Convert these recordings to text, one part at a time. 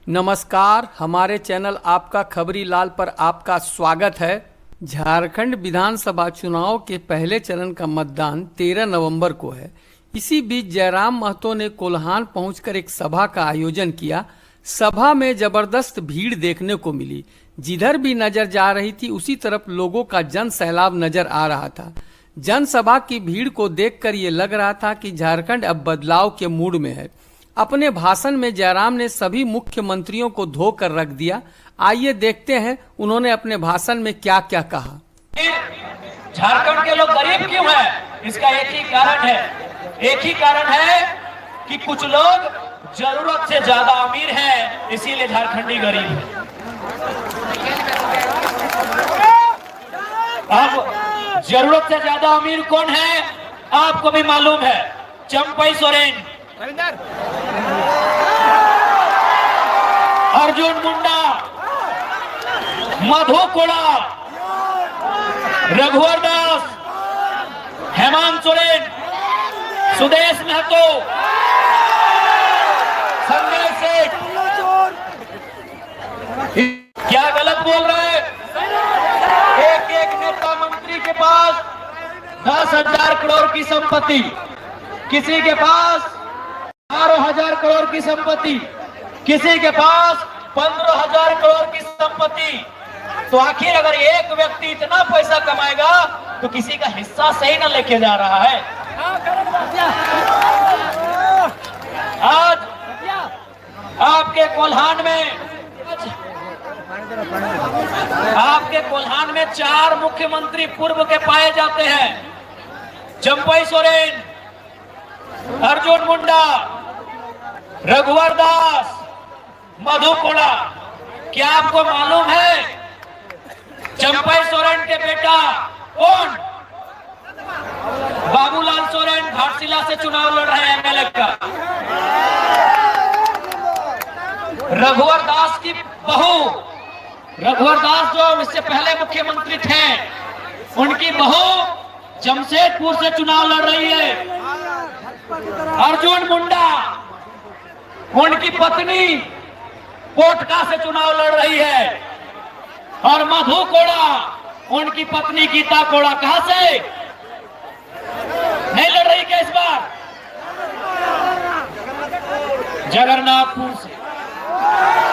नमस्कार, हमारे चैनल आपका खबरी लाल पर आपका स्वागत है। झारखंड विधानसभा चुनाव के पहले चरण का मतदान 13 नवंबर को है। इसी बीच जयराम महतो ने कोल्हान पहुंचकर एक सभा का आयोजन किया। सभा में जबरदस्त भीड़ देखने को मिली। जिधर भी नजर जा रही थी उसी तरफ लोगों का जन सैलाब नजर आ रहा था। जनसभा की भीड़ को देखकर ये लग रहा था कि झारखंड अब बदलाव के मूड में है। अपने भाषण में जयराम ने सभी मुख्यमंत्रियों को धोकर रख दिया। आइए देखते हैं उन्होंने अपने भाषण में क्या क्या कहा। झारखंड के लोग गरीब क्यों हैं? इसका एक ही कारण है कि कुछ लोग जरूरत से ज्यादा अमीर हैं, इसीलिए झारखंडी गरीब है। अब जरूरत से ज्यादा अमीर कौन है आपको भी मालूम है। चंपई सोरेन, अर्जुन मुंडा, मधु कोड़ा, रघुवर दास, हेमंत सोरेन, सुदेश महतो, संजय सेठ। क्या गलत बोल रहे हैं? एक एक नेता मंत्री के पास 10,000 करोड़ की संपत्ति, किसी के पास 12,000 करोड़ की संपत्ति, किसी के पास 15,000 करोड़ की संपत्ति। तो आखिर अगर एक व्यक्ति इतना पैसा कमाएगा तो किसी का हिस्सा सही न लेके जा रहा है। आज आपके कोल्हान में 4 मुख्यमंत्री पूर्व के पाए जाते हैं। चंपई सोरेन, अर्जुन मुंडा, रघुवर दास, मधु कोड़ा। क्या आपको मालूम है चंपई सोरेन के बेटा कौन? बाबूलाल सोरेन घाटशिला से चुनाव लड़ रहे हैं एमएलए का। रघुवर दास की बहू, रघुवर दास जो इससे पहले मुख्यमंत्री थे, उनकी बहू जमशेदपुर से चुनाव लड़ रही है। अर्जुन मुंडा, उनकी पत्नी कोटका से चुनाव लड़ रही है। और मधु कोड़ा, उनकी पत्नी गीता कोड़ा कहां से नहीं लड़ रही क्या इस बार? जगन्नाथपुर से।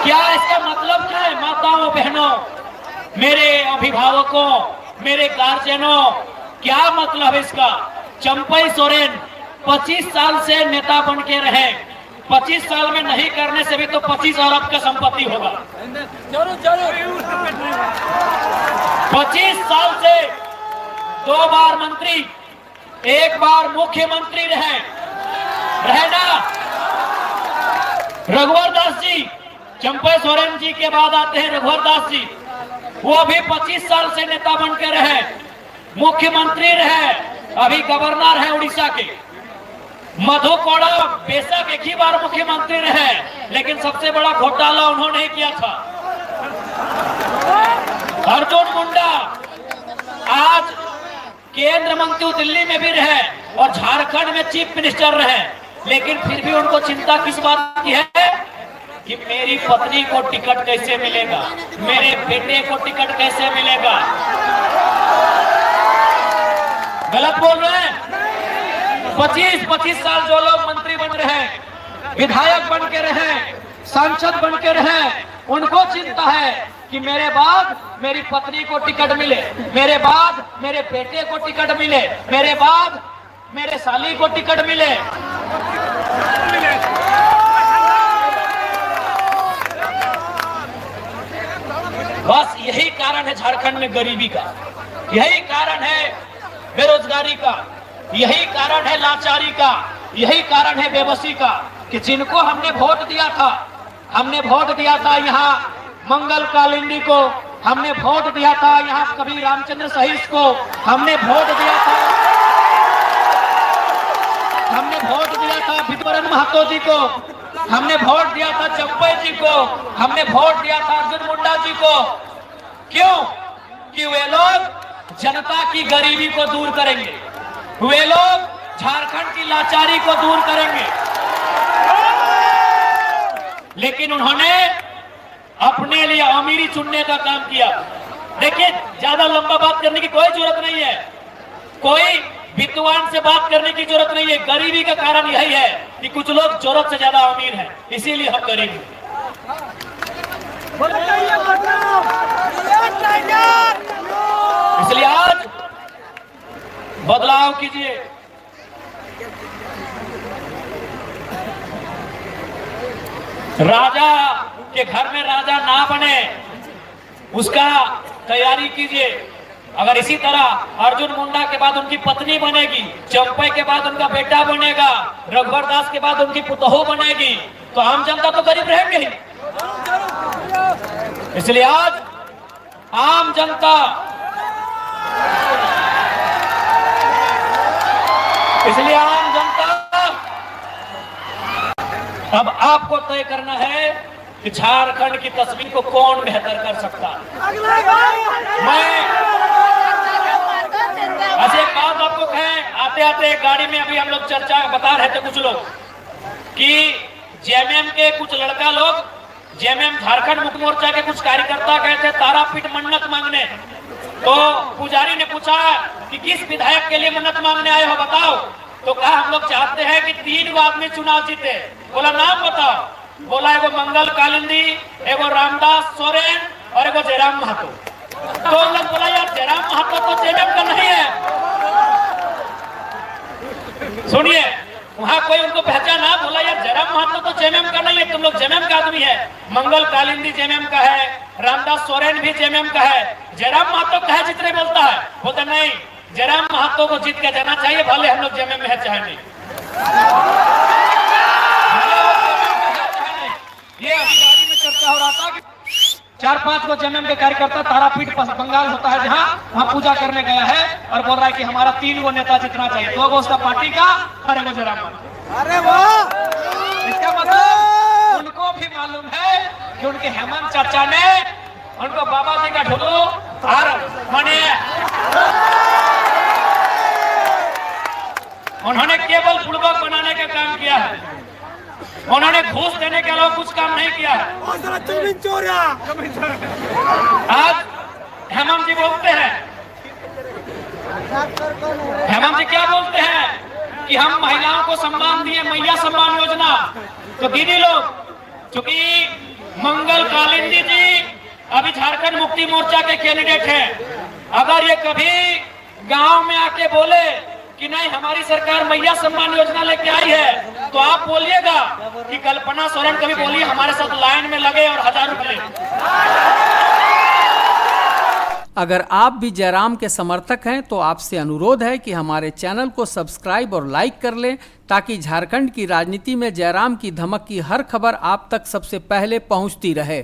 क्या इसका मतलब क्या है? माताओं बहनों, मेरे अभिभावकों, मेरे गार्जियनों, क्या मतलब इसका? चंपई सोरेन 25 साल से नेता बन के रहे। 25 साल में नहीं करने से भी तो 25 अरब का संपत्ति होगा। 25 साल से 2 बार मंत्री, 1 बार मुख्यमंत्री रहे ना। रघुवर दास जी, चंपई सोरेन जी के बाद आते हैं रघुवर दास जी। वो भी 25 साल से नेता बन के रहे, मुख्यमंत्री रहे, अभी गवर्नर है उड़ीसा के। मधु कोड़ा बेशक एक ही बार मुख्यमंत्री रहे, लेकिन सबसे बड़ा घोटाला उन्होंने ही किया था। अर्जुन मुंडा आज केंद्र मंत्री दिल्ली में भी रहे और झारखंड में चीफ मिनिस्टर रहे, लेकिन फिर भी उनको चिंता किस बात की है कि मेरी पत्नी को टिकट कैसे मिलेगा, मेरे बेटे को टिकट कैसे मिलेगा। गलत बोल रहे हैं। 25 साल जो लोग मंत्री बन रहे हैं, विधायक बन के रहे, सांसद बन के रहे, उनको चिंता है कि मेरे बाद मेरी पत्नी को टिकट मिले, मेरे बाद मेरे बेटे को टिकट मिले, मेरे बाद मेरे साली को टिकट मिले। बस यही कारण है झारखंड में गरीबी का, यही कारण है बेरोजगारी का, यही कारण है लाचारी का, यही कारण है बेबसी का कि जिनको हमने वोट दिया था यहाँ मंगल कालिंदी को, हमने वोट दिया था यहाँ कभी रामचंद्र सहीस को, हमने वोट दिया था विद्वरन महतो जी को, हमने वोट दिया था चंपई जी को, हमने वोट दिया था अर्जुन मुंडा जी को। क्यों? कि वे लोग जनता की गरीबी को दूर करेंगे, वे लोग झारखंड की लाचारी को दूर करेंगे। लेकिन उन्होंने अपने लिए अमीरी चुनने का काम किया। देखिए, ज्यादा लंबा बात करने की कोई जरूरत नहीं है, कोई विद्वान से बात करने की जरूरत नहीं है। गरीबी का कारण यही है कि कुछ लोग जरूरत से ज्यादा अमीर हैं, इसीलिए हम गरीब हैं। इसलिए आज बदलाव कीजिए। राजा के घर में राजा ना बने, उसका तैयारी कीजिए। अगर इसी तरह अर्जुन मुंडा के बाद उनकी पत्नी बनेगी, चंपई के बाद उनका बेटा बनेगा, रघुवर दास के बाद उनकी पुतोह बनेगी, तो आम जनता तो गरीब रहेंगे ही। इसलिए आज आम जनता, अब आपको तय करना है कि झारखंड की तस्वीर को कौन बेहतर कर सकता है। मैं ऐसे एक बात आपको कहें, आते आते गाड़ी में अभी हम लोग चर्चा बता रहे थे कुछ लोग कि जेएमएम के कुछ लड़का लोग, जेएमएम झारखंड मुक्ति मोर्चा के कुछ कार्यकर्ता गए थे तारापीठ मन्नत मांगने। तो पुजारी ने पूछा कि किस विधायक के लिए मन्नत मांगने आए हो, बताओ। तो कहा हम लोग चाहते हैं कि 3 आदमी चुनाव जीते। बोला नाम बताओ। बोला एगो मंगल कालिंदी, एगो रामदास सोरेन और एगो जयराम महतो। तो हम लोग बोला यार जयराम महतो तो जेएमएम का नहीं है। सुनिए, वहां कोई उनको पहचाना, बोला यार जयराम महतो तो जेएमएम का नहीं है, तुम लोग जेएमएम का आदमी है। मंगल कालिंदी जेएमएम का है, रामदास सोरेन भी जेएमएम का है, जयराम महतो का है जितने बोलता है। बोलता नहीं, जयराम महतो को जीत के जाना चाहिए, भले हम लोग जेएमएम में है चाहे नहीं। ये अभी गाड़ी में चर्चा हो रहा था कि 4-5 को जेएमएम के कार्यकर्ता तारापीठ बंगाल होता है जहां, वहां पूजा करने गया है और बोल रहा है कि हमारा 3 गो नेता जितना चाहिए, 2 गो उसका पार्टी का और 1 गो जयराम महतो। अरे वाह! इसका मतलब उनको भी मालूम है कि उनके हेमंत चाचा ने उनको बाबा जी का ढोलो और माने उन्होंने केवल बुड़बक बनाने का काम किया है, उन्होंने घूस देने के अलावा कुछ काम नहीं किया है। आज हेमंत जी बोलते हैं, हेमंत जी क्या बोलते हैं कि हम महिलाओं को सम्मान दिए, मैया सम्मान योजना। तो दीदी लोग, चूंकि मंगल कालिंदी जी अभी झारखंड मुक्ति मोर्चा के कैंडिडेट हैं, अगर ये कभी गांव में आके बोले कि नहीं हमारी सरकार मैया सम्मान योजना लेके आई है, तो आप बोलिएगा कि कल्पना सोरेन कभी बोलिए हमारे साथ लाइन में लगे और 1000 रुपए ले। अगर आप भी जयराम के समर्थक हैं तो आपसे अनुरोध है कि हमारे चैनल को सब्सक्राइब और लाइक कर लें, ताकि झारखंड की राजनीति में जयराम की धमक की हर खबर आप तक सबसे पहले पहुंचती रहे।